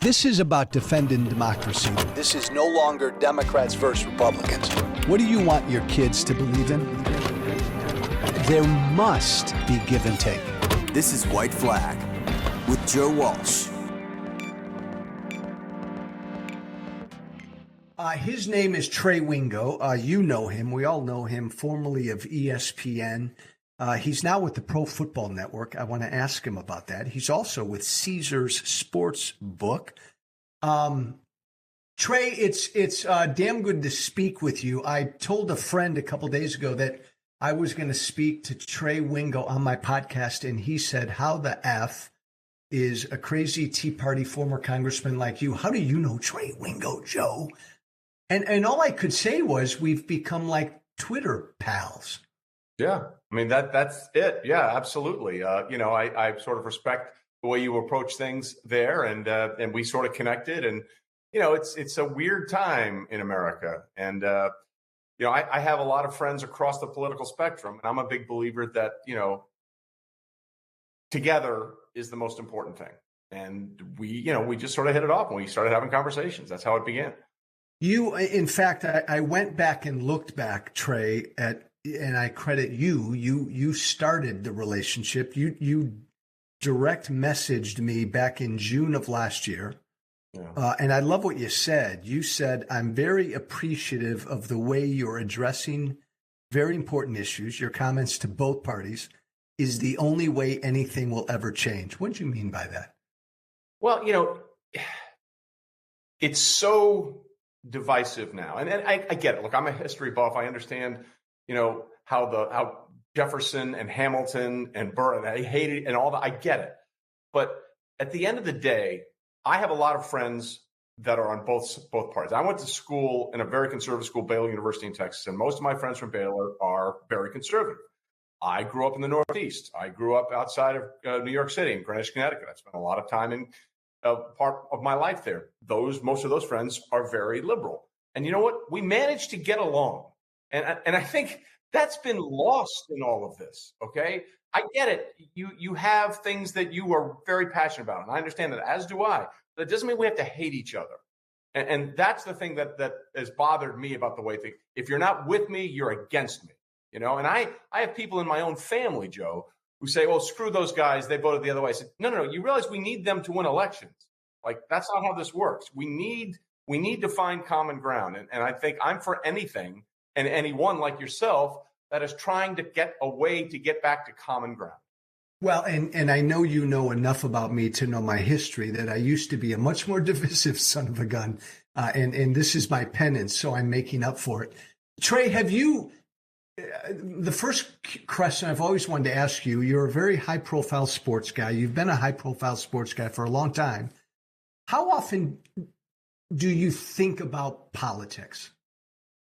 This is about defending democracy. This is no longer Democrats versus Republicans. What do you want your kids to believe in? There must be give and take. This is White Flag with Joe Walsh. His name is Trey Wingo. You know him. We all know him, formerly of ESPN. He's now with the Pro Football Network. I want to ask him about that. He's also with Caesars Sports Book. Trey, it's damn good to speak with you. I told a friend a couple days ago that I was going to speak to Trey Wingo on my podcast, and he said, how the F is a crazy Tea Party former congressman like you? How do you know Trey Wingo, Joe? And all I could say was we've become like Twitter pals. Yeah, I mean, that's it. Yeah, absolutely. I sort of respect the way you approach things there, and we sort of connected. And, it's a weird time in America. And, I have a lot of friends across the political spectrum, and I'm a big believer that, together is the most important thing. And we just sort of hit it off when we started having conversations. That's how it began. In fact, I went back and looked back, Trey, and I credit you. You started the relationship. You direct messaged me back in June of last year. Yeah. And I love what you said. You said, I'm very appreciative of the way you're addressing very important issues. Your comments to both parties is the only way anything will ever change. What do you mean by that? Well, it's so divisive now. And I get it. Look, I'm a history buff. I understand, how Jefferson and Hamilton and Burr, I hate it and all that. I get it. But at the end of the day, I have a lot of friends that are on both parties. I went to school in a very conservative school, Baylor University in Texas, and most of my friends from Baylor are very conservative. I grew up in the Northeast. I grew up outside of New York City in Greenwich, Connecticut. I spent a lot of time in part of my life there. Most of those friends are very liberal. And you know what? We managed to get along. And I think that's been lost in all of this. Okay. I get it. You have things that you are very passionate about. And I understand that, as do I. But it doesn't mean we have to hate each other. And that's the thing that has bothered me about the way things. If you're not with me, you're against me. And I have people in my own family, Joe, who say, well, screw those guys. They voted the other way. I said, no. You realize we need them to win elections. Like, that's not how this works. We need to find common ground. And I think I'm for anything and anyone like yourself that is trying to get a way to get back to common ground. Well, and I know you know enough about me to know my history that I used to be a much more divisive son of a gun. And this is my penance, so I'm making up for it. Trey, have you... The first question I've always wanted to ask you, you're a very high-profile sports guy. You've been a high-profile sports guy for a long time. How often do you think about politics?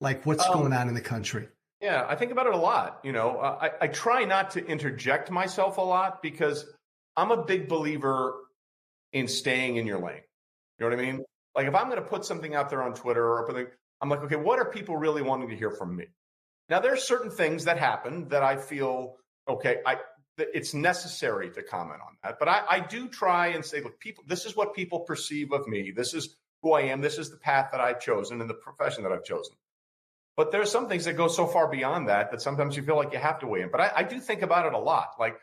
Like what's going on in the country? Yeah, I think about it a lot. I try not to interject myself a lot because I'm a big believer in staying in your lane. You know what I mean? Like if I'm going to put something out there on Twitter or I'm like, okay, what are people really wanting to hear from me? Now, there are certain things that happen that I feel, okay, it's necessary to comment on that. But I do try and say, look, this is what people perceive of me. This is who I am. This is the path that I've chosen and the profession that I've chosen. But there are some things that go so far beyond that sometimes you feel like you have to weigh in. But I do think about it a lot. Like,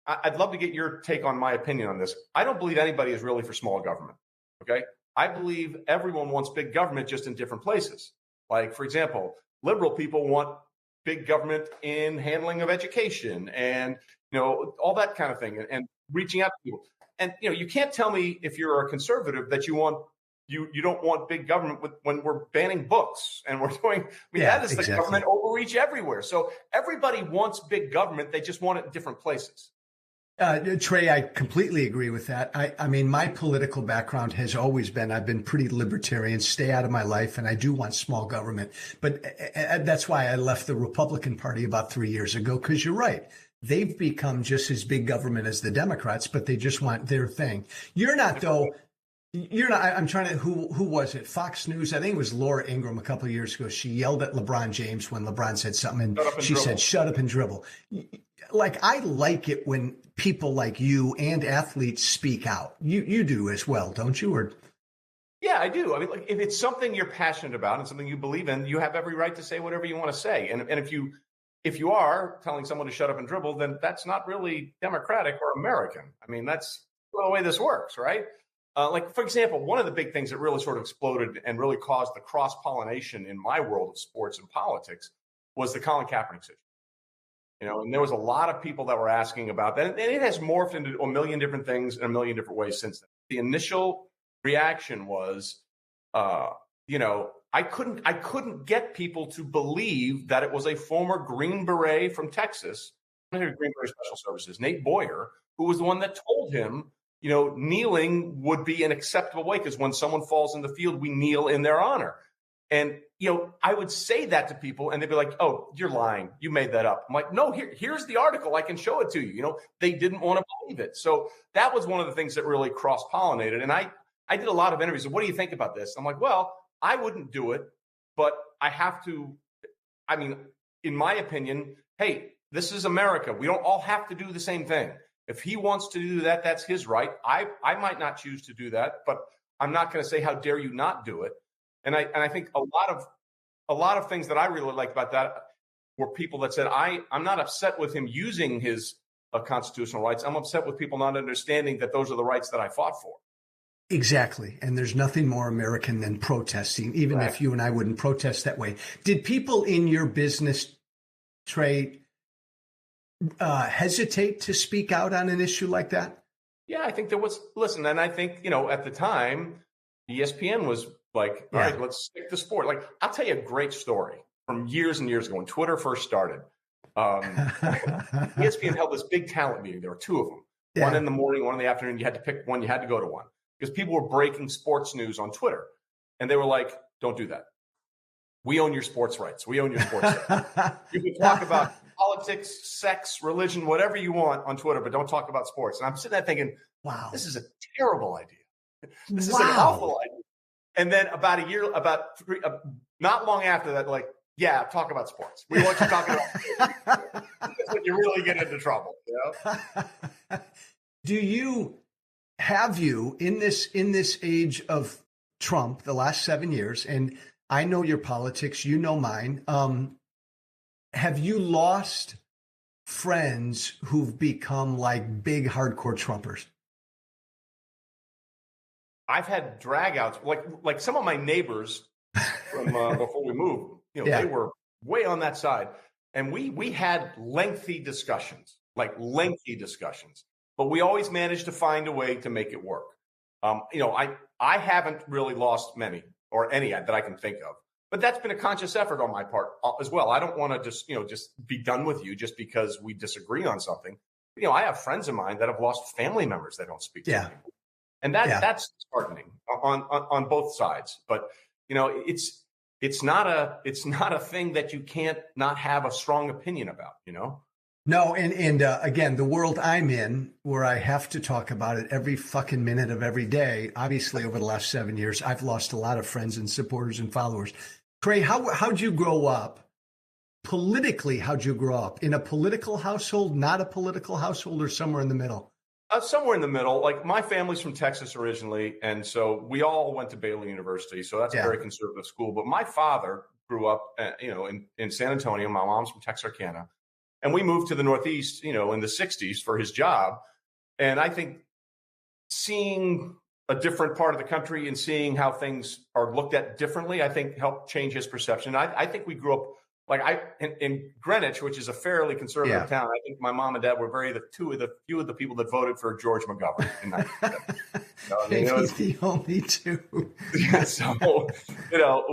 I'd love to get your take on my opinion on this. I don't believe anybody is really for small government, okay? I believe everyone wants big government just in different places. Like, for example, liberal people want big government in handling of education and, all that kind of thing and reaching out to people. And, you can't tell me if you're a conservative that you don't want big government when we're banning books and we're doing, that is exactly. The government overreach everywhere. So everybody wants big government. They just want it in different places. Trey, I completely agree with that. I mean, my political background has always been, I've been pretty libertarian, stay out of my life, and I do want small government. But that's why I left the Republican Party about 3 years ago, because you're right. They've become just as big government as the Democrats, but they just want their thing. You're not, though. You're not. I'm trying to. Who was it? Fox News. I think it was Laura Ingraham a couple of years ago. She yelled at LeBron James when LeBron said something, and she said, "Shut up and dribble." like, I like it when people like you and athletes speak out. You do as well, don't you? Or Yeah, I do. I mean, like, if it's something you're passionate about and something you believe in, you have every right to say whatever you want to say. And if you are telling someone to shut up and dribble, then that's not really democratic or American. I mean, that's the way this works, right? Like, for example, one of the big things that really sort of exploded and really caused the cross-pollination in my world of sports and politics was the Colin Kaepernick situation. And there was a lot of people that were asking about that. And it has morphed into a million different things in a million different ways since then. The initial reaction was, I couldn't get people to believe that it was a former Green Beret from Texas, Green Beret Special Services, Nate Boyer, who was the one that told him, kneeling would be an acceptable way because when someone falls in the field, we kneel in their honor. And, I would say that to people and they'd be like, oh, you're lying. You made that up. I'm like, no, here's the article. I can show it to you. They didn't want to believe it. So that was one of the things that really cross-pollinated. And I did a lot of interviews. What do you think about this? I'm like, well, I wouldn't do it, but I have to. I mean, in my opinion, hey, this is America. We don't all have to do the same thing. If he wants to do that, that's his right. I might not choose to do that, but I'm not going to say, how dare you not do it? And I think a lot of things that I really liked about that were people that said, I'm not upset with him using his constitutional rights. I'm upset with people not understanding that those are the rights that I fought for. Exactly. And there's nothing more American than protesting, even if you and I wouldn't protest that way. Did people in your business, Trey, hesitate to speak out on an issue like that? Yeah, I think there was. Listen, and I think, at the time, ESPN was like, all right, let's stick to sport. Like, I'll tell you a great story from years and years ago when Twitter first started. ESPN held this big talent meeting. There were two of them, one in the morning, one in the afternoon. You had to pick one. You had to go to one because people were breaking sports news on Twitter. And they were like, don't do that. We own your sports rights. We own your sports rights. You can talk about politics, sex, religion, whatever you want on Twitter, but don't talk about sports. And I'm sitting there thinking, wow, this is a terrible idea. This is an awful idea. And then not long after that, like, yeah, talk about sports. We want you talking about sports. That's when you really get into trouble. Have you in this age of Trump, the last 7 years, and I know your politics, you know mine. Have you lost friends who've become like big hardcore Trumpers? I've had dragouts, like some of my neighbors from before we moved. They were way on that side, and we had lengthy discussions, but we always managed to find a way to make it work. I haven't really lost many or any that I can think of, but that's been a conscious effort on my part as well. I don't want to just be done with you just because we disagree on something. I have friends of mine that have lost family members that don't speak to me. And that's disheartening on both sides. But it's not a thing that you can't not have a strong opinion about. No, and again, the world I'm in, where I have to talk about it every fucking minute of every day. Obviously, over the last 7 years, I've lost a lot of friends and supporters and followers. Trey, how'd you grow up? Politically, how'd you grow up? In a political household, not a political household, or somewhere in the middle? Somewhere in the middle. Like, my family's from Texas originally, and so we all went to Baylor University. So that's a very conservative school. But my father grew up, in San Antonio. My mom's from Texarkana, and we moved to the Northeast, in the '60s for his job. And I think seeing a different part of the country and seeing how things are looked at differently, I think helped change his perception. I think we grew up. In Greenwich, which is a fairly conservative town, I think my mom and dad were few of the people that voted for George McGovern in 1970. The only two. So,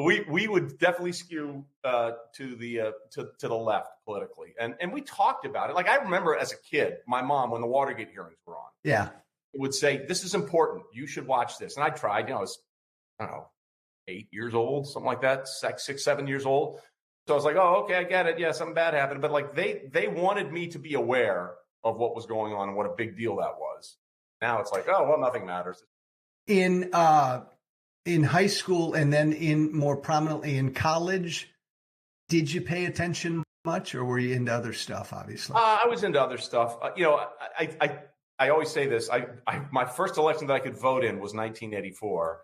we would definitely skew to the left politically, and we talked about it. Like, I remember as a kid, my mom, when the Watergate hearings were on, would say, "This is important. You should watch this." And I tried. I was, 8 years old, something like that, 6, 7 years old. So I was like, oh, okay, I get it. Yeah, something bad happened. But like they wanted me to be aware of what was going on and what a big deal that was. Now it's like, oh, well, nothing matters. In high school and then more prominently in college, did you pay attention much, or were you into other stuff? Obviously, I was into other stuff. I always say this. My first election that I could vote in was 1984,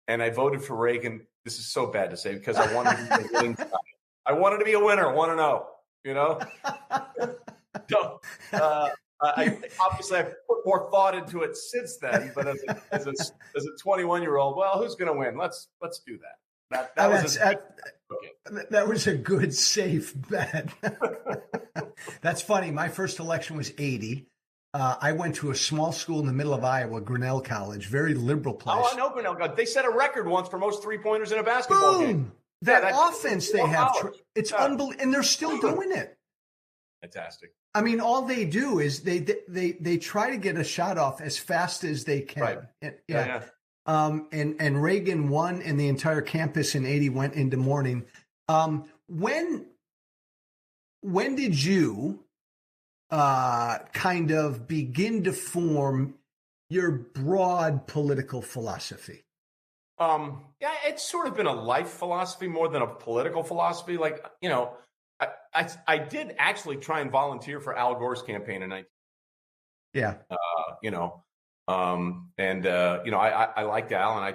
and I voted for Reagan. This is so bad to say because I wanted to be a winning guy. I wanted to be a winner, 1-0. You know. So, obviously I've put more thought into it since then. But as a 21-year-old, well, who's going to win? Let's do that. That was a good, safe bet. That's funny. My first election was 80. I went to a small school in the middle of Iowa, Grinnell College, very liberal place. Oh, I know Grinnell College. They set a record once for most three-pointers in a basketball game. That offense they have, it's unbelievable, and they're still doing it. Fantastic. I mean, all they do is they try to get a shot off as fast as they can. Right. Yeah. And Reagan won, and the entire campus in 80 went into mourning. When did you kind of begin to form your broad political philosophy? Yeah, it's sort of been a life philosophy more than a political philosophy. Like, you know, I did actually try and volunteer for Al Gore's campaign in 19. Yeah. I liked Al, and I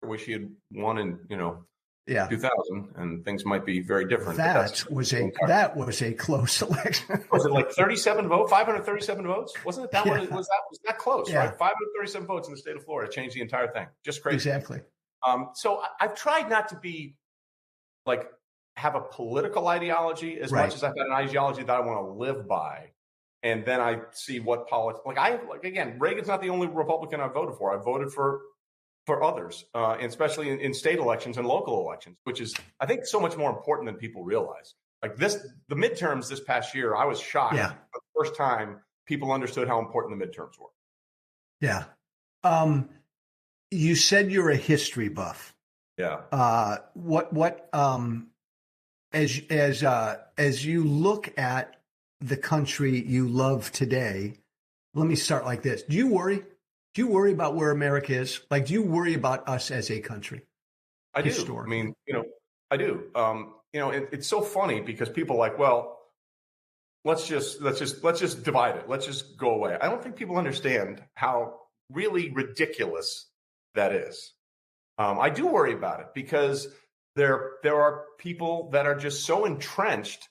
wish he had won in 2000, and things might be very different. That was a close election. Was it like 37 votes, 537 votes? Wasn't it that one? Was that close? Yeah. Right, 537 votes in the state of Florida changed the entire thing. Just crazy. Exactly. So I've tried not to be like have a political ideology as much as I've got an ideology that I want to live by. And then I see what politics, again, Reagan's not the only Republican I voted for. I voted for others, and especially in state elections and local elections, which is, I think, so much more important than people realize. Like the midterms this past year, I was shocked for the first time people understood how important the midterms were. Yeah. You said you're a history buff. Yeah. As you look at the country you love today, let me start like this. Do you worry? Do you worry about where America is? Like, do you worry about us as a country? I do. I mean, I do. It's so funny because people are like, well, let's just divide it. Let's just go away. I don't think people understand how really ridiculous that is. I do worry about it because there are people that are just so entrenched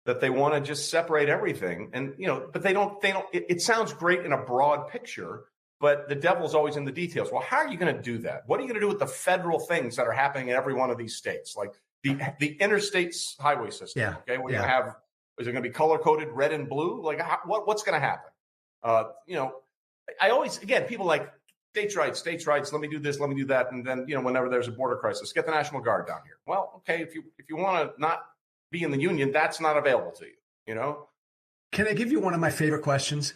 that they want to just separate everything. And, but they don't, it sounds great in a broad picture, but the devil's always in the details. Well, how are you going to do that? What are you going to do with the federal things that are happening in every one of these states? Like the interstate highway system. Yeah. Okay. What do you have? Is it going to be color coded red and blue? Like what's going to happen? I always, again, people like states' rights. Let me do this. Let me do that. And then, whenever there's a border crisis, get the National Guard down here. Well, okay. If you want to not be in the union, that's not available to you, Can I give you one of my favorite questions?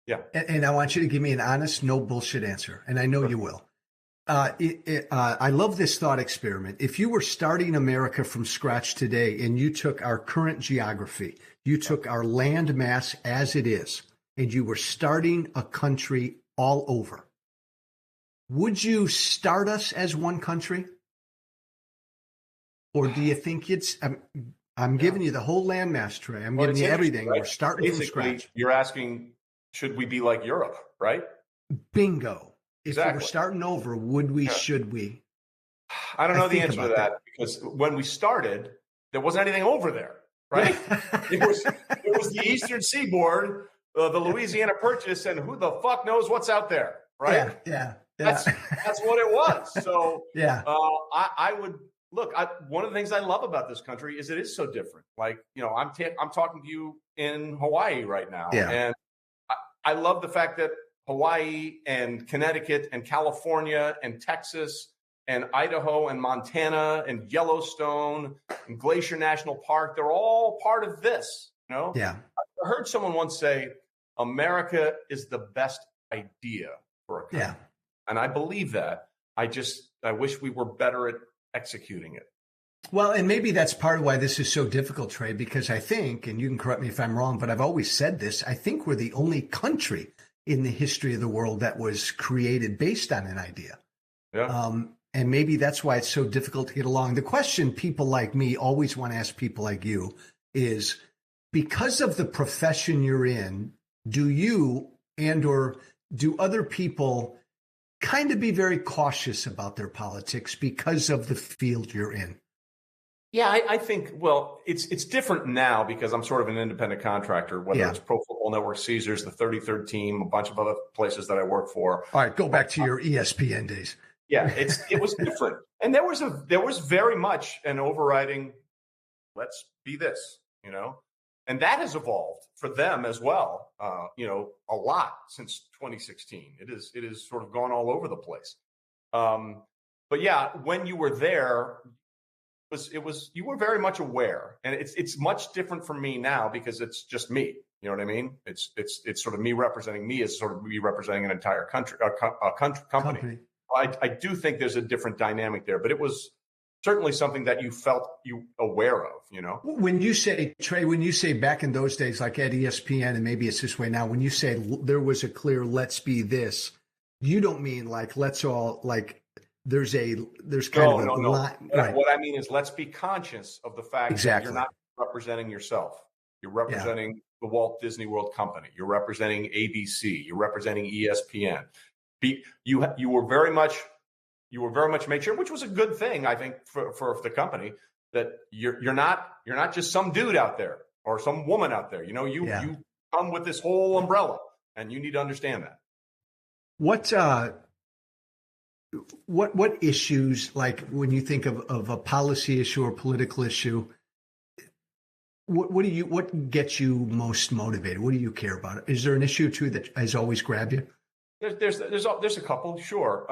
Yeah. And I want you to give me an honest, no bullshit answer. And I know you will. I love this thought experiment. If you were starting America from scratch today and you took our current geography, you took our land mass as it is, and you were starting a country all over, would you start us as one country? Or do you think I'm giving you the whole landmass, Trey. I'm giving you everything. Right? We're starting from scratch. You're asking, should we be like Europe, right? Bingo. Exactly. If we're starting over, would we, should we? I don't know the answer to that because when we started, there wasn't anything over there, right? it was the Eastern Seaboard, the Louisiana Purchase, and who the fuck knows what's out there, right? Yeah. That's what it was. So I would. Look, one of the things I love about this country is it is so different. Like, I'm talking to you in Hawaii right now. Yeah. And I love the fact that Hawaii and Connecticut and California and Texas and Idaho and Montana and Yellowstone and Glacier National Park, they're all part of this, Yeah. I heard someone once say, America is the best idea for a country. Yeah. And I believe that. I wish we were better at executing it. Well, and maybe that's part of why this is so difficult, Trey, because I think, and you can correct me if I'm wrong, but I've always said this, I think we're the only country in the history of the world that was created based on an idea. Yeah. And maybe that's why it's so difficult to get along. The question people like me always want to ask people like you is because of the profession you're in, do you or do other people kind of be very cautious about their politics because of the field you're in? Yeah, I think, well, it's different now because I'm sort of an independent contractor, whether it's Pro Football Network, Caesars, the 33rd Team, a bunch of other places that I work for. All right, go back to your ESPN days. Yeah, it was different. And there was very much an overriding, let's be this, and that has evolved for them as well, a lot since 2016. It is sort of gone all over the place. But yeah, when you were there, you were very much aware, and it's much different for me now because it's just me. You know what I mean? It's sort of me representing me as sort of me representing an entire country, company. I do think there's a different dynamic there, but it was certainly something that you felt aware of. When you say, Trey, when you say back in those days, like at ESPN, and maybe it's this way now, when you say there was a clear "let's be this," you don't mean like let's all like. There's kind of a line. Right. What I mean is let's be conscious of the fact that you're not representing yourself. You're representing the Walt Disney World Company. You're representing ABC. You're representing ESPN. You were very much made sure, which was a good thing, I think, for the company, that you're not just some dude out there or some woman out there. You come with this whole umbrella, and you need to understand that. What issues, like when you think of a policy issue or political issue, what gets you most motivated? What do you care about? Is there an issue too that has always grabbed you? There's a couple, sure.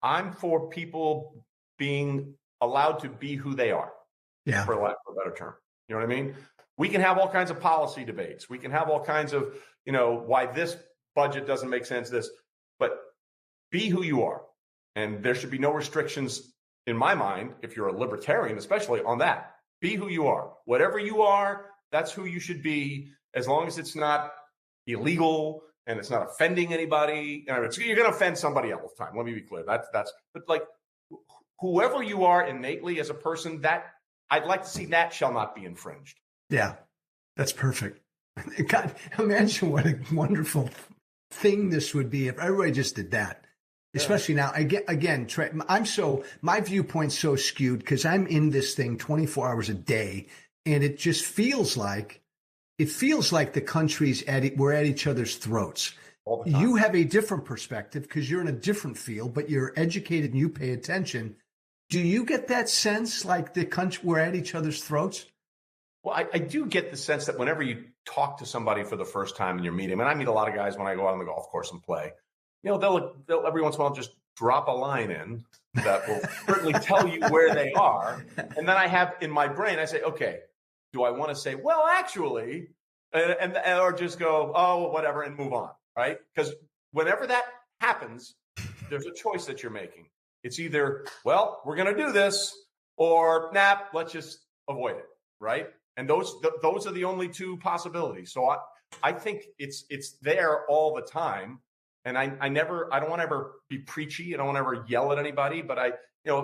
I'm for people being allowed to be who they are, for lack of a better term. You know what I mean? We can have all kinds of policy debates. We can have all kinds of, why this budget doesn't make sense, but be who you are. And there should be no restrictions in my mind, if you're a libertarian, especially on that. Be who you are. Whatever you are, that's who you should be, as long as it's not illegal and it's not offending anybody. You're going to offend somebody all the time. Let me be clear. But like whoever you are innately as a person, that I'd like to see that shall not be infringed. Yeah, that's perfect. God, imagine what a wonderful thing this would be if everybody just did that. Especially now, again, Trey, my viewpoint's so skewed because I'm in this thing 24 hours a day, and it just feels like the country's we're at each other's throats. All the time. You have a different perspective because you're in a different field, but you're educated and you pay attention. Do you get that sense like the country, we're at each other's throats? Well, I do get the sense that whenever you talk to somebody for the first time and you're meeting, and I meet a lot of guys when I go out on the golf course and play, they'll every once in a while just drop a line in that will certainly tell you where they are. And then I have in my brain, I say, okay, do I want to say, well, actually, or just go, oh, whatever, and move on, right? Because whenever that happens, there's a choice that you're making. It's either, well, we're going to do this, or, nah, let's just avoid it, right? And those are the only two possibilities. So I think it's there all the time. And I don't want to ever be preachy. I don't want to ever yell at anybody. But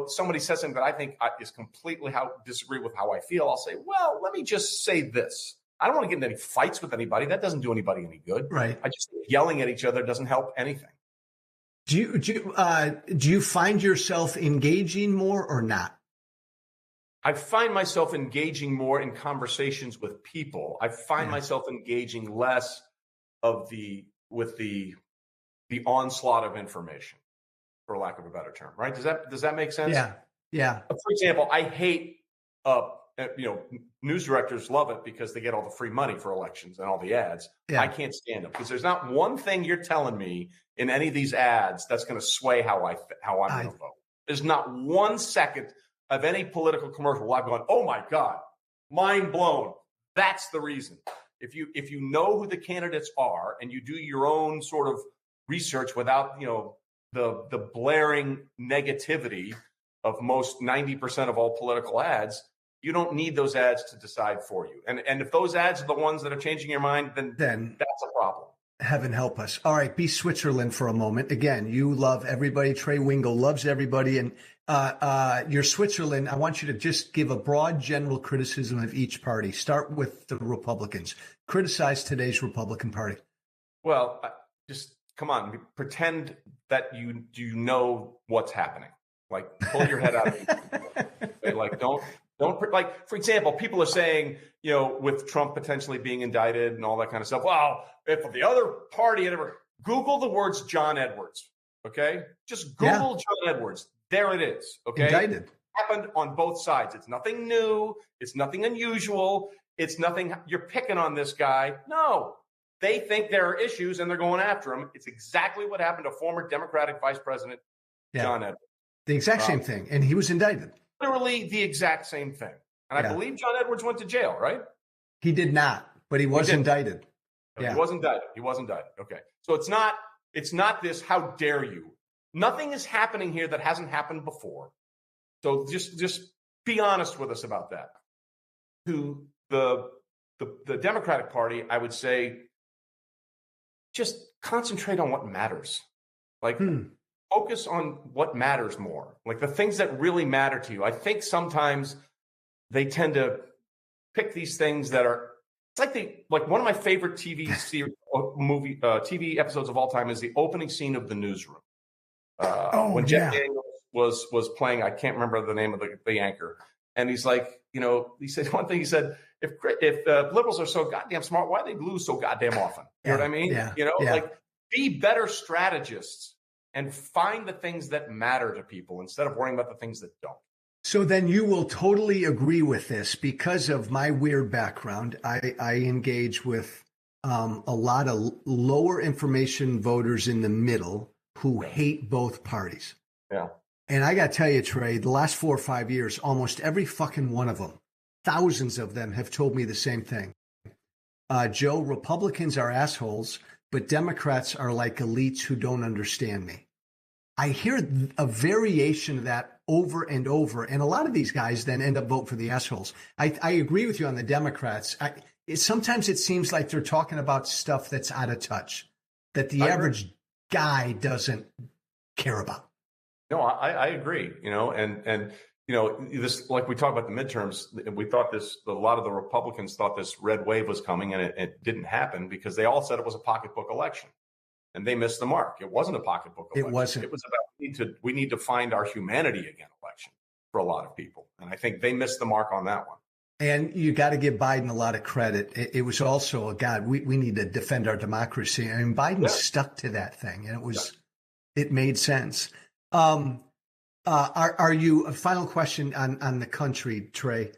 somebody says something that I think is completely disagree with how I feel. I'll say, well, let me just say this. I don't want to get into any fights with anybody. That doesn't do anybody any good. Right. I just think yelling at each other doesn't help anything. Do you find yourself engaging more or not? I find myself engaging more in conversations with people. I find myself engaging less with the onslaught of information, for lack of a better term, right? Does that make sense? Yeah. For example, I hate, news directors love it because they get all the free money for elections and all the ads. Yeah. I can't stand them because there's not one thing you're telling me in any of these ads that's going to sway how I'm going to vote. There's not 1 second of any political commercial where I've gone, oh my God, mind blown. That's the reason. If you know who the candidates are and you do your own sort of research without, the blaring negativity of most 90% of all political ads, you don't need those ads to decide for you. And if those ads are the ones that are changing your mind, then that's a problem. Heaven help us. All right, be Switzerland for a moment. Again, you love everybody. Trey Wingo loves everybody. And you're Switzerland. I want you to just give a broad general criticism of each party. Start with the Republicans. Criticize today's Republican Party. Well, just come on, pretend that you know what's happening. Like, pull your head out of it. Like, don't like, for example, people are saying, with Trump potentially being indicted and all that kind of stuff. Well, if the other party had ever Google the words John Edwards, okay? Just Google John Edwards. There it is, okay? Indicted. Happened on both sides. It's nothing new. It's nothing unusual. It's nothing you're picking on this guy. No, they think there are issues and they're going after him. It's exactly what happened to former Democratic Vice President John Edwards. The exact same thing. And he was indicted. Literally the exact same thing. And I believe John Edwards went to jail, right? He did not, but he was indicted. He was indicted. He was indicted. Okay. So it's not this, how dare you? Nothing is happening here that hasn't happened before. So just be honest with us about that. To the Democratic Party, I would say, just concentrate on what matters. Like, focus on what matters more, like the things that really matter to you. I think sometimes they tend to pick these things that are, it's like one of my favorite TV episodes of all time is the opening scene of The Newsroom. When Jeff Daniels was playing, I can't remember the name of the anchor. And he's like, he said one thing, he said, if liberals are so goddamn smart, why do they lose so goddamn often? You know what I mean? Like, be better strategists and find the things that matter to people instead of worrying about the things that don't. So then you will totally agree with this. Because of my weird background, I engage with a lot of lower information voters in the middle who hate both parties. Yeah. And I got to tell you, Trey, the last 4 or 5 years, almost every fucking one of them, thousands of them have told me the same thing. Joe, Republicans are assholes, but Democrats are like elites who don't understand me. I hear a variation of that over and over. And a lot of these guys then end up voting for the assholes. I agree with you on the Democrats. Sometimes it seems like they're talking about stuff that's out of touch, that the average guy doesn't care about. No, I agree, and this, like we talked about the midterms, we thought a lot of the Republicans thought this red wave was coming, and it didn't happen because they all said it was a pocketbook election, and they missed the mark. It wasn't a pocketbook election. It wasn't. It was about we need to find our humanity again election for a lot of people, and I think they missed the mark on that one. And you got to give Biden a lot of credit. It was also, we need to defend our democracy. I mean, Biden stuck to that thing, and it made sense. Are you, a final question on the country, Trey,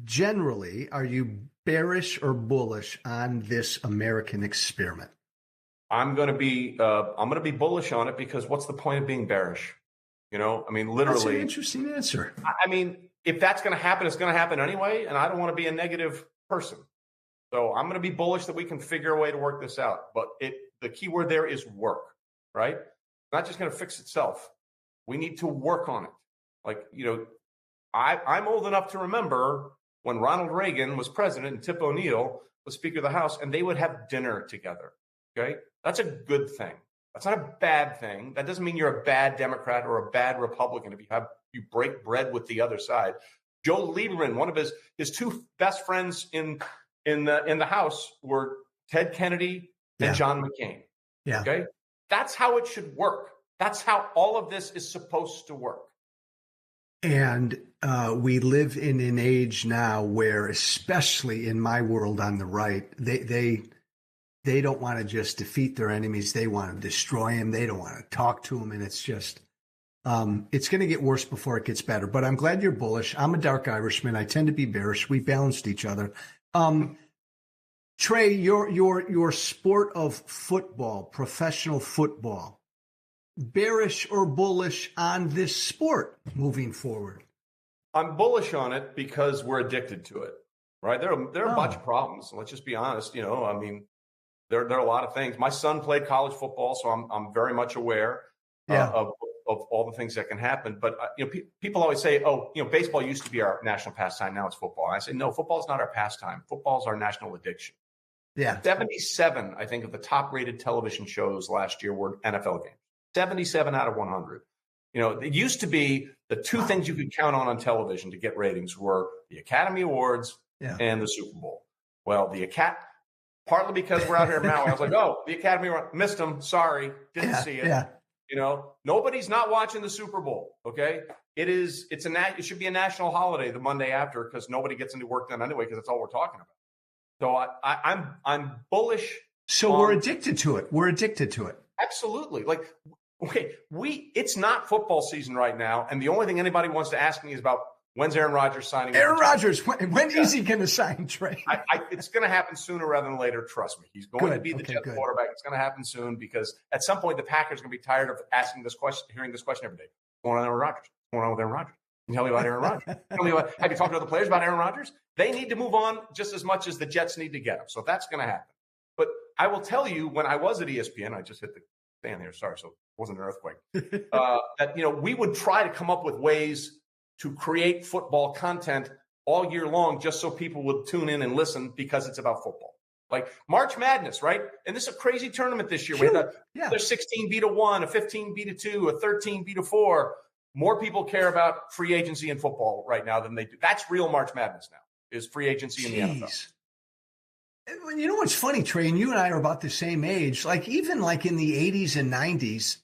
generally, are you bearish or bullish on this American experiment? I'm going to be bullish on it because what's the point of being bearish? I mean, literally. That's an interesting answer. I mean, if that's going to happen, it's going to happen anyway. And I don't want to be a negative person. So I'm going to be bullish that we can figure a way to work this out. But the key word there is work, right? It's not just going to fix itself. We need to work on it. Like, I'm old enough to remember when Ronald Reagan was president and Tip O'Neill was Speaker of the House, and they would have dinner together. Okay. That's a good thing. That's not a bad thing. That doesn't mean you're a bad Democrat or a bad Republican if you break bread with the other side. Joe Lieberman, one of his two best friends in the House were Ted Kennedy and John McCain. Yeah. Okay. That's how it should work. That's how all of this is supposed to work. And we live in an age now where, especially in my world on the right, they don't want to just defeat their enemies. They want to destroy them. They don't want to talk to them. And it's just, it's going to get worse before it gets better. But I'm glad you're bullish. I'm a dark Irishman. I tend to be bearish. We balanced each other. Trey, your sport of football, professional football, bearish or bullish on this sport moving forward? I'm bullish on it because we're addicted to it, right? There are a bunch of problems. Let's just be honest. I mean, there are a lot of things. My son played college football, so I'm very much aware of all the things that can happen. But people always say, baseball used to be our national pastime. Now it's football. And I say, no, football is not our pastime. Football is our national addiction. Yeah. 77, I think, of the top-rated television shows last year were NFL games. 77 out of 100. You know, it used to be the two things you could count on television to get ratings were the Academy Awards and the Super Bowl. Well, partly because we're out here in Maui, I was like, oh, the Academy Award, missed them. Sorry, didn't see it. Yeah. You know, nobody's not watching the Super Bowl. Okay, it should be a national holiday the Monday after because nobody gets any work done anyway because that's all we're talking about. So I'm bullish. So we're addicted to it. We're addicted to it. Absolutely. Like, okay, it's not football season right now, and the only thing anybody wants to ask me is about when's Aaron Rodgers signing. Aaron Rodgers, when is he going to sign, Trey? It's going to happen sooner rather than later. Trust me. He's going to be the Jets quarterback. It's going to happen soon because at some point the Packers are going to be tired of hearing this question every day. What's going on with Aaron Rodgers? What's going on with Aaron Rodgers? Can you tell me about Aaron Rodgers? Have you talked to other players about Aaron Rodgers? They need to move on just as much as the Jets need to get him. So that's going to happen. But I will tell you, when I was at ESPN, I just hit the fan here. Sorry, so it wasn't an earthquake. That we would try to come up with ways to create football content all year long just so people would tune in and listen because it's about football. Like March Madness, right? And this is a crazy tournament this year. We had a 16-1, a 15-2, a 13-4. More people care about free agency in football right now than they do. That's real March Madness now, is free agency in the NFL. You know what's funny, Trey, and you and I are about the same age. Like even like in the 80s and 90s,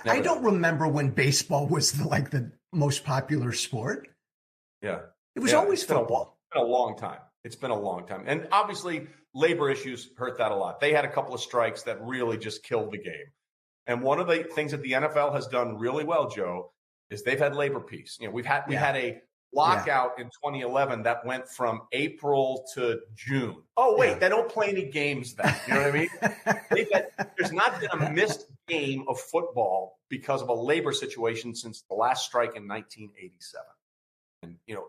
I don't remember when baseball was the most popular sport. Yeah. It was always football. It's been a long time. It's been a long time. And obviously, labor issues hurt that a lot. They had a couple of strikes that really just killed the game. And one of the things that the NFL has done really well, Joe, is they've had labor peace. You know, we had a lockout in 2011 that went from April to June. Oh, wait, they don't play any games then. You know what I mean? There's not been a missed game of football because of a labor situation since the last strike in 1987. And, you know,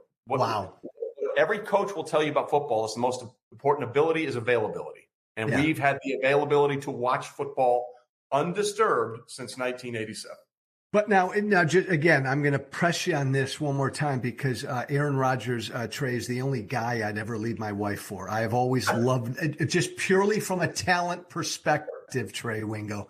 every coach will tell you about football is the most important ability is availability. And we've had the availability to watch football undisturbed since 1987. But now, just, again, I'm going to press you on this one more time because Aaron Rodgers, Trey, is the only guy I'd ever leave my wife for. I have always loved it, just purely from a talent perspective, Trey Wingo.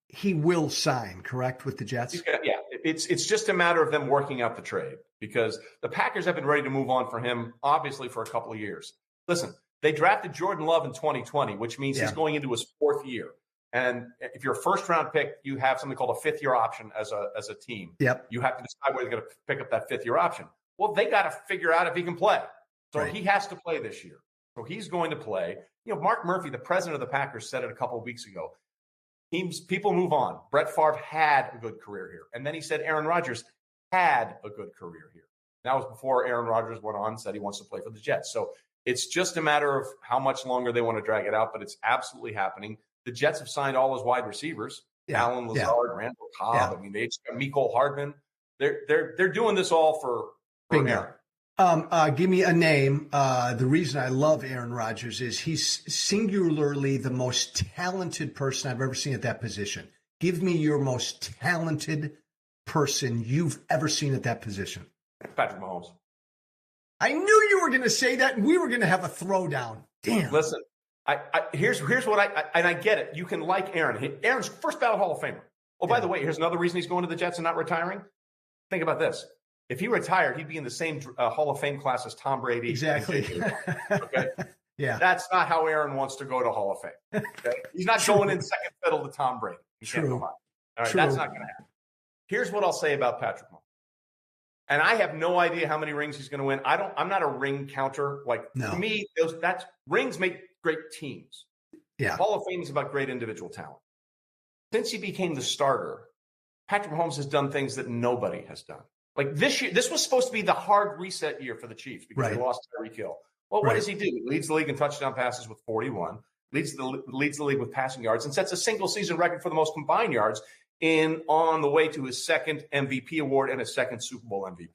He will sign, correct, with the Jets? Yeah, it's just a matter of them working out the trade because the Packers have been ready to move on for him, obviously, for a couple of years. Listen, they drafted Jordan Love in 2020, which means he's going into his fourth year. And if you're a first-round pick, you have something called a fifth-year option as a team. Yep. You have to decide whether you're going to pick up that fifth-year option. Well, they got to figure out if he can play. So he has to play this year. So he's going to play. You know, Mark Murphy, the president of the Packers, said it a couple of weeks ago. People move on. Brett Favre had a good career here. And then he said Aaron Rodgers had a good career here. That was before Aaron Rodgers went on and said he wants to play for the Jets. So it's just a matter of how much longer they want to drag it out, but it's absolutely happening. The Jets have signed all his wide receivers, Allen Lazard, Randall Cobb. I mean, they just got Mecole Hardman. They're doing this all for Aaron. Give me a name. The reason I love Aaron Rodgers is he's singularly the most talented person I've ever seen at that position. Give me your most talented person you've ever seen at that position. Patrick Mahomes. I knew you were going to say that, and we were going to have a throwdown. Damn. Listen. Here's what I get it. You can like Aaron. Aaron's first ballot Hall of Famer. Oh, by the way, here's another reason he's going to the Jets and not retiring. Think about this. If he retired, he'd be in the same Hall of Fame class as Tom Brady. Exactly. Okay. That's not how Aaron wants to go to Hall of Fame. Okay? He's not going in second fiddle to Tom Brady. True. All right, that's not going to happen. Here's what I'll say about Patrick Mahomes. And I have no idea how many rings he's going to win. I'm not a ring counter. To me, that's rings make great teams. Yeah. Hall of Fame is about great individual talent. Since he became the starter, Patrick Mahomes has done things that nobody has done. Like this year, this was supposed to be the hard reset year for the Chiefs because they lost Tyreek Hill. Well, what does he do? He leads the league in touchdown passes with 41, leads the league with passing yards, and sets a single season record for the most combined yards on the way to his second MVP award and his second Super Bowl MVP.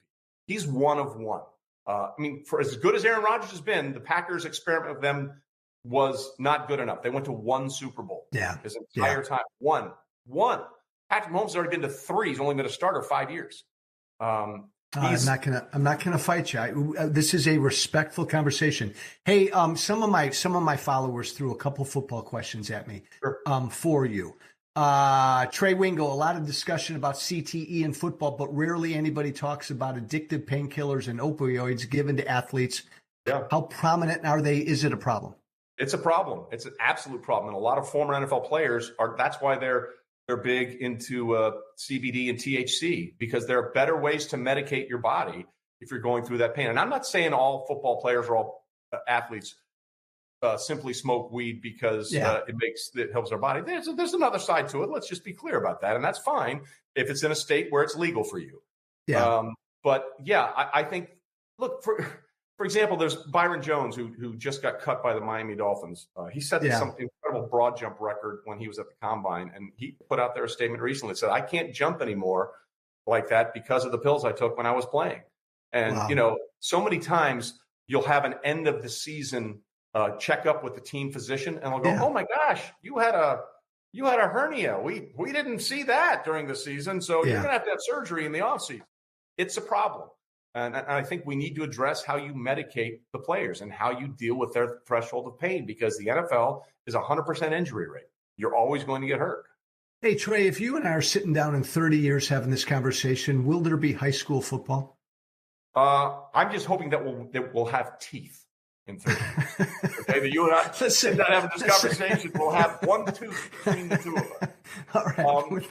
He's one of one. For as good as Aaron Rodgers has been, the Packers' experiment with them was not good enough. They went to one Super Bowl his entire time. One. Patrick Mahomes has already been to three. He's only been a starter 5 years. I'm not gonna fight you. This is a respectful conversation. Hey, some of my followers threw a couple football questions at me. Sure. For you. Trey Wingo, a lot of discussion about CTE in football, but rarely anybody talks about addictive painkillers and opioids given to athletes. Yeah. How prominent are they? Is it a problem? It's a problem. It's an absolute problem. And a lot of former NFL players that's why they're big into CBD and THC, because there are better ways to medicate your body if you're going through that pain. And I'm not saying all football players or all athletes simply smoke weed because it helps their body. There's another side to it. Let's just be clear about that. And that's fine if it's in a state where it's legal for you. Yeah. I think, look, for example, there's Byron Jones, who just got cut by the Miami Dolphins. He set some incredible broad jump record when he was at the Combine, and he put out there a statement recently that said, I can't jump anymore like that because of the pills I took when I was playing. And, so many times you'll have an end of the season checkup with the team physician, and they'll go, oh, my gosh, you had a hernia. We didn't see that during the season, so you're going to have surgery in the offseason. It's a problem. And I think we need to address how you medicate the players and how you deal with their threshold of pain, because the NFL is 100% injury rate. You're always going to get hurt. Hey, Trey, if you and I are sitting down in 30 years having this conversation, will there be high school football? I'm just hoping that we'll have teeth in 30 years. Okay, that you and I sit down having this conversation. We'll have one tooth between the two of us. All right.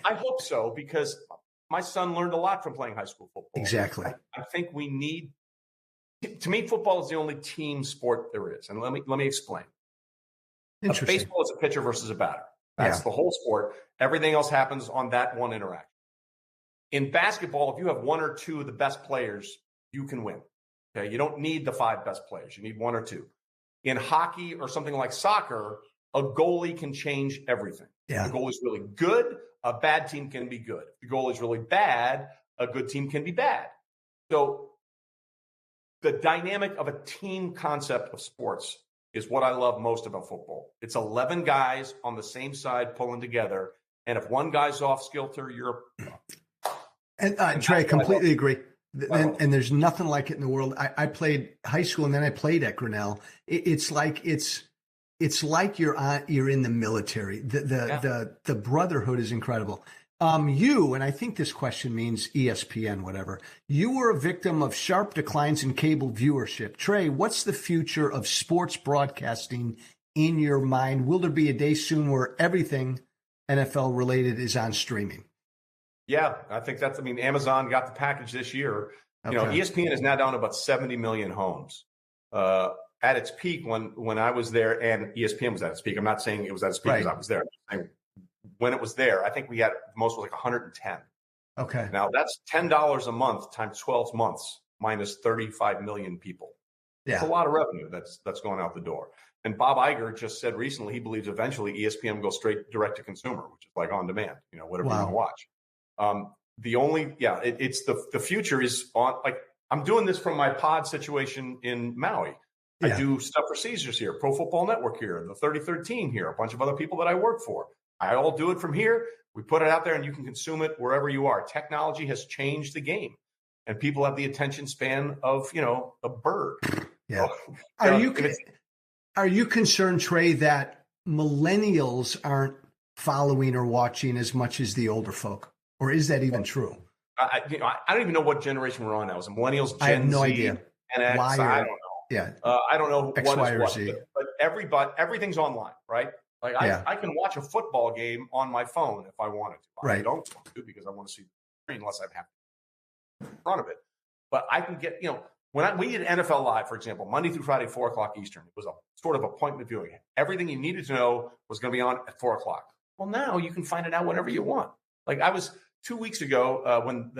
I hope so, because my son learned a lot from playing high school football. Exactly. I think we need to me, football is the only team sport there is. And let me explain. Baseball is a pitcher versus a batter. That's the whole sport. Everything else happens on that one interaction. In basketball, if you have one or two of the best players, you can win. Okay, you don't need the 5 best players. You need 1 or 2. In hockey or something like soccer, a goalie can change everything. Yeah. If the goalie's really good, a bad team can be good. If the goalie's really bad, a good team can be bad. So the dynamic of a team concept of sports is what I love most about football. It's 11 guys on the same side pulling together. And if one guy's off kilter, you're. And Trey, I completely agree. And there's nothing like it in the world. I played high school and then I played at Grinnell. It's like you're in the military. The brotherhood is incredible. And I think this question means ESPN, whatever. You were a victim of sharp declines in cable viewership. Trey, what's the future of sports broadcasting in your mind? Will there be a day soon where everything NFL related is on streaming? Yeah, I think Amazon got the package this year. Okay. ESPN is now down to about 70 million homes. At its peak, when I was there and ESPN was at its peak, I'm not saying it was at its peak because I was there. When it was there, I think we had most was like 110. Okay. Now that's $10 a month times 12 months minus 35 million people. Yeah. It's a lot of revenue that's going out the door. And Bob Iger just said recently he believes eventually ESPN will go straight direct to consumer, which is like on demand, whatever you want to watch. It's the future is on. Like, I'm doing this from my pod situation in Maui. I do stuff for Caesars here, Pro Football Network here, the 33rd Team here, a bunch of other people that I work for. I all do it from here. We put it out there and you can consume it wherever you are. Technology has changed the game, and people have the attention span of, a bird. Yeah. Are you concerned, Trey, that millennials aren't following or watching as much as the older folk? Or is that even true? I don't even know what generation we're on now. Is it millennials, Gen Z? I have no idea. Gen X? I don't know. Yeah. I don't know X, what Y, is or what. Z. But everything's online, right? Like I can watch a football game on my phone if I wanted to. I don't want to because I want to see the screen unless I have in front of it. But I can get, when we did NFL Live, for example, Monday through Friday, 4 o'clock Eastern, it was a sort of appointment viewing. Everything you needed to know was going to be on at 4 o'clock. Well, now you can find it out whenever you want. Like I was 2 weeks ago when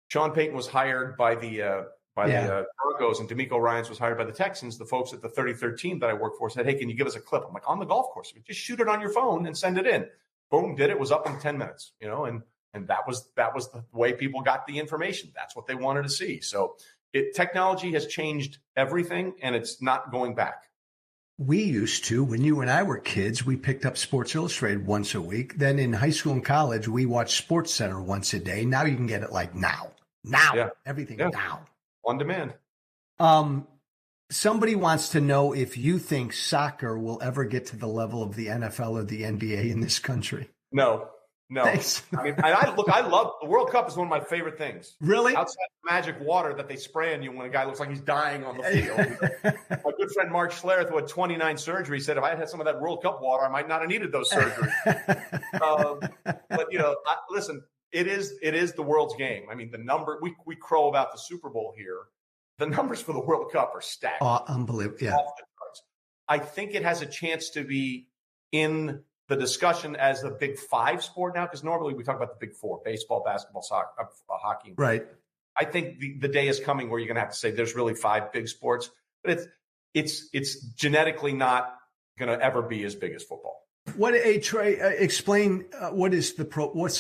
Sean Payton was hired by the Broncos and DeMeco Ryans was hired by the Texans, the folks at the 33rd Team that I work for said, hey, can you give us a clip? I'm like, on the golf course. Just shoot it on your phone and send it in. Boom, did it. Was up in 10 minutes, and that was the way people got the information. That's what they wanted to see. So technology has changed everything, and it's not going back. We used to, when you and I were kids, we picked up Sports Illustrated once a week. Then in high school and college, we watched Sports Center once a day. Now you can get it like now, Yeah. everything Yeah. now. On demand. Somebody wants to know if you think soccer will ever get to the level of the NFL or the NBA in this country. No. Thanks. I mean, I love the World Cup is one of my favorite things. Really? Outside of magic water that they spray on you when a guy looks like he's dying on the field. My good friend Mark Schlereth, who had 29 surgeries, said if I had had some of that World Cup water, I might not have needed those surgeries. But listen, it is the world's game. I mean, the number we crow about the Super Bowl here. The numbers for the World Cup are stacked. Oh, unbelievable. Yeah. Off the charts. I think it has a chance to be in the discussion as a Big Five sport now, because normally we talk about the Big Four: baseball, basketball, soccer, hockey. Right. I think the day is coming where you're going to have to say there's really 5 big sports, but it's genetically not going to ever be as big as football. Trey, explain what's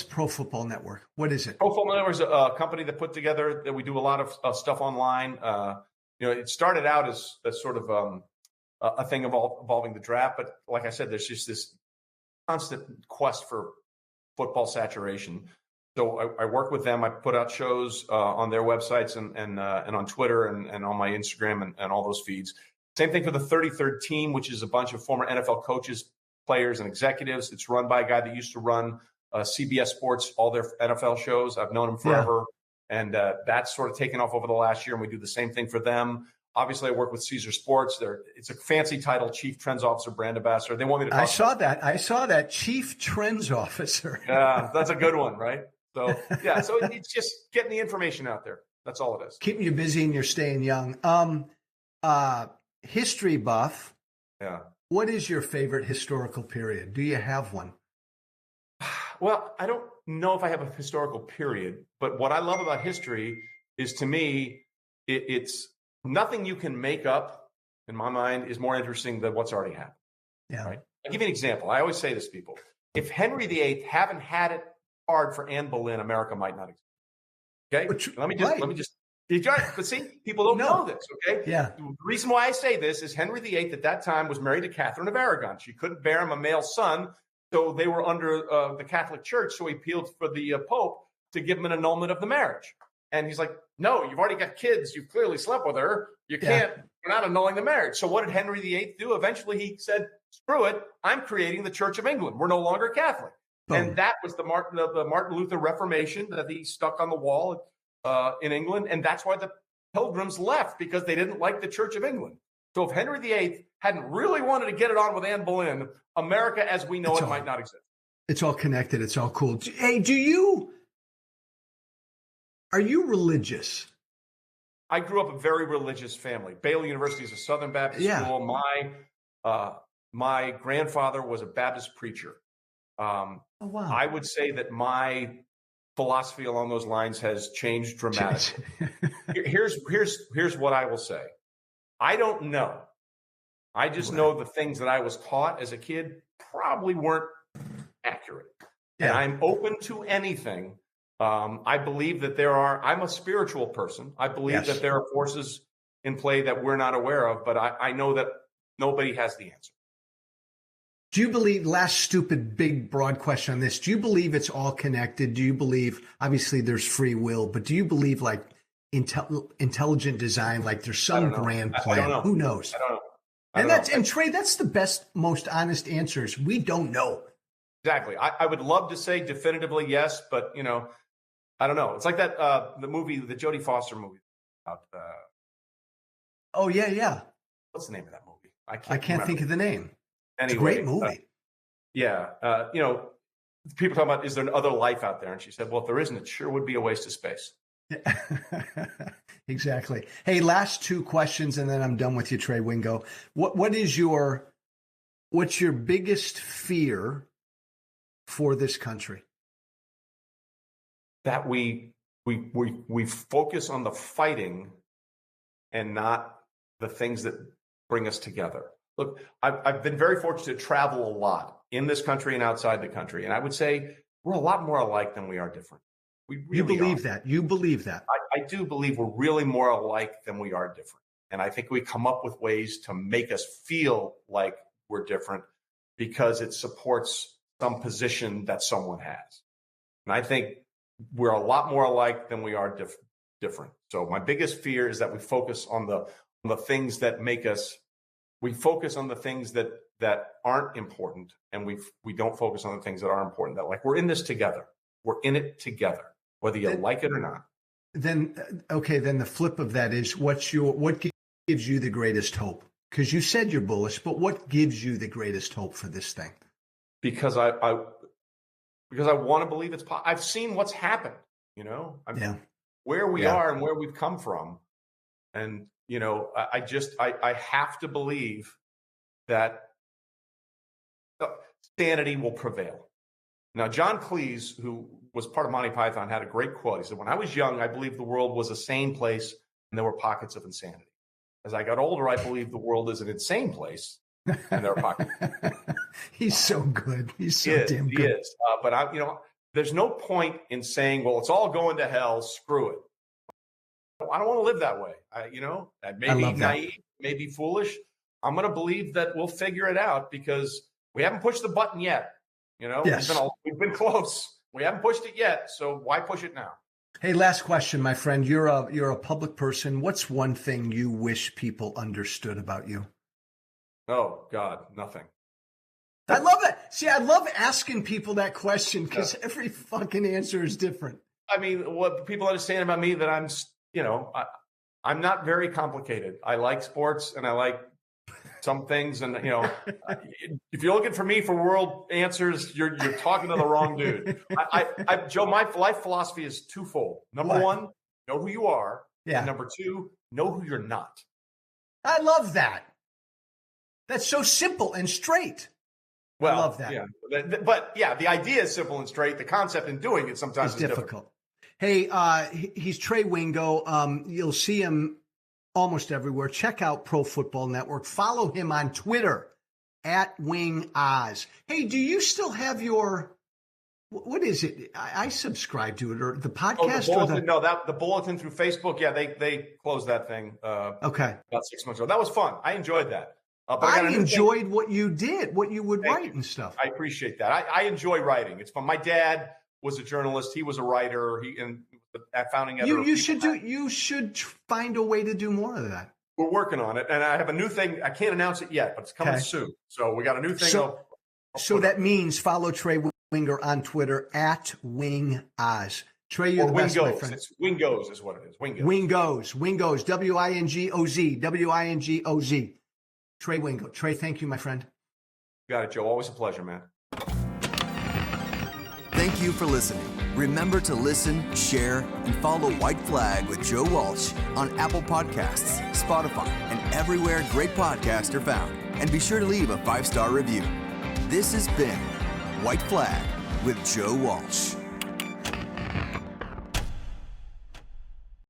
Pro Football Network? What is it? Pro Football Network is a company that put together that we do a lot of stuff online. It started out as sort of a thing involving the draft, but like I said, there's just this constant quest for football saturation. So I work with them. I put out shows on their websites and on Twitter and on my Instagram and all those feeds. Same thing for the 33rd Team, which is a bunch of former NFL coaches, players, and executives. It's run by a guy that used to run CBS Sports, all their NFL shows. I've known him forever. Yeah. And that's sort of taken off over the last year, and we do the same thing for them. Obviously, I work with Caesar Sports. It's a fancy title, Chief Trends Officer, Brand Ambassador. They want me to talk I saw that, Chief Trends Officer. Yeah, that's a good one, right? So, yeah, so it's just getting the information out there. That's all it is. Keeping you busy and you're staying young. History buff. Yeah. What is your favorite historical period? Do you have one? Well, I don't know if I have a historical period, but what I love about history is, to me, it's nothing you can make up, in my mind, is more interesting than what's already happened. Yeah. Right? I'll give you an example. I always say this to people. If Henry VIII hadn't had it hard for Anne Boleyn, America might not exist. Okay? Let me just but see, people don't know this, okay? Yeah. The reason why I say this is Henry VIII at that time was married to Catherine of Aragon. She couldn't bear him a male son, so they were under the Catholic Church, so he appealed for the Pope to give him an annulment of the marriage. And he's like, no, you've already got kids. You've clearly slept with her. You can't, you're not annulling the marriage. So what did Henry VIII do? Eventually he said, screw it, I'm creating the Church of England. We're no longer Catholic. Boom. And that was the Martin Luther Reformation that he stuck on the wall in England, and that's why the Pilgrims left, because they didn't like the Church of England. So if Henry VIII hadn't really wanted to get it on with Anne Boleyn, America as we know it might not exist. It's all connected. It's all cool. Hey, are you religious? I grew up a very religious family. Baylor University is a Southern Baptist school. My grandfather was a Baptist preacher. Wow. I would say that my philosophy along those lines has changed dramatically. Here's what I will say. I don't know. I just know the things that I was taught as a kid probably weren't accurate. Yeah. And I'm open to anything. I believe that I'm a spiritual person. I believe that there are forces in play that we're not aware of, but I know that nobody has the answer. Do you believe, last stupid, big, broad question on this, do you believe it's all connected? Do you believe, obviously there's free will, but do you believe like intelligent design, like there's some grand plan? I don't know. Who knows? I don't know. And Trey, that's the best, most honest answers. We don't know. Exactly. I would love to say definitively yes, but I don't know. It's like that, the Jodie Foster movie. Oh, yeah. What's the name of that movie? I can't think of the name. Anyway, it's a great movie. People talk about, is there another life out there? And she said, well, if there isn't, it sure would be a waste of space. Exactly. Hey, last 2 questions, and then I'm done with you, Trey Wingo. What's your biggest fear for this country? That we focus on the fighting and not the things that bring us together. Look, I've been very fortunate to travel a lot in this country and outside the country. And I would say we're a lot more alike than we are different. We really You believe that. I do believe we're really more alike than we are different. And I think we come up with ways to make us feel like we're different because it supports some position that someone has. And I think we're a lot more alike than we are different. So my biggest fear is that we focus on the things that make us, we focus on the things that aren't important, and we don't focus on the things that are important. That, like, we're in this together. We're in it together, whether you like it or not. Then the flip of that is what gives you the greatest hope? Because you said you're bullish, but what gives you the greatest hope for this thing? Because I want to believe it's possible. I've seen what's happened, where we are and where we've come from. And, I have to believe that sanity will prevail. Now, John Cleese, who was part of Monty Python, had a great quote. He said, "When I was young, I believed the world was a sane place and there were pockets of insanity. As I got older, I believed the world is an insane place and there are pockets." He's so good. He's so damn good. He is. But there's no point in saying, well, it's all going to hell. Screw it. I don't want to live that way. I may be naive, maybe foolish. I'm going to believe that we'll figure it out because we haven't pushed the button yet. Yes. We've been close. We haven't pushed it yet. So why push it now? Hey, last question, my friend. You're a public person. What's one thing you wish people understood about you? Oh, God, nothing. I love it. See, I love asking people that question because every fucking answer is different. I mean, what people understand about me that I'm not very complicated. I like sports and I like some things. And, if you're looking for me for world answers, you're talking to the wrong dude. Joe, my life philosophy is twofold. Number one, know who you are. Yeah. And number two, know who you're not. I love that. That's so simple and straight. Well, I love that. Yeah. But the idea is simple and straight. The concept in doing it sometimes is difficult. Hey, he's Trey Wingo. You'll see him almost everywhere. Check out Pro Football Network. Follow him on Twitter @WingOz. Hey, do you still have your, what is it? I subscribe to it, or the podcast? The bulletin, the bulletin through Facebook. Yeah, they closed that thing. Okay. About 6 months ago. That was fun. I enjoyed that. But I enjoyed what you did, what you would write and stuff. I appreciate that. I enjoy writing. It's fun. My dad was a journalist. He was a writer. And founding editor. You should find a way to do more of that. We're working on it, and I have a new thing. I can't announce it yet, but it's coming soon. So we got a new thing. So that means follow Trey Wingo on Twitter @WingOz. Trey, you're the best, my friend. It's Wingos is what it is. Wingos. WINGOZ. WINGOZ. Trey Wingo. Trey, thank you, my friend. You got it, Joe. Always a pleasure, man. Thank you for listening. Remember to listen, share, and follow White Flag with Joe Walsh on Apple Podcasts, Spotify, and everywhere great podcasts are found. And be sure to leave a 5-star review. This has been White Flag with Joe Walsh.